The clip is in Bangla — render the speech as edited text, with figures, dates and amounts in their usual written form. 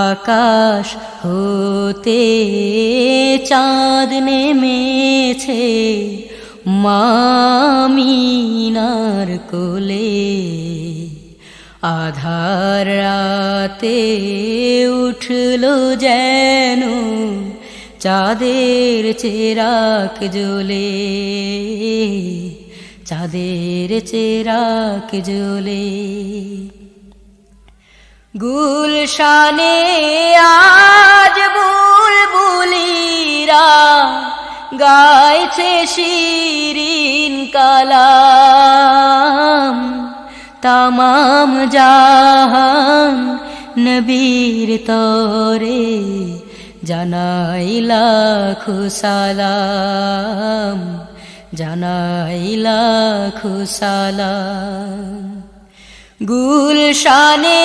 আকাশ হতে চাঁদ নেমেছে মামিনার কোলে, আধার রাতে উঠল যেন চাঁদের চেরাক জ্বলে, চাঁদের চেরাক জ্বলে। গুলশানে আজ বুলবুলিরা গাইছে শিরিন কালাম, তামাম জাহান নবীর তরে জানাই লাখো সালাম, জানাই লাখো সালাম। গুলশানে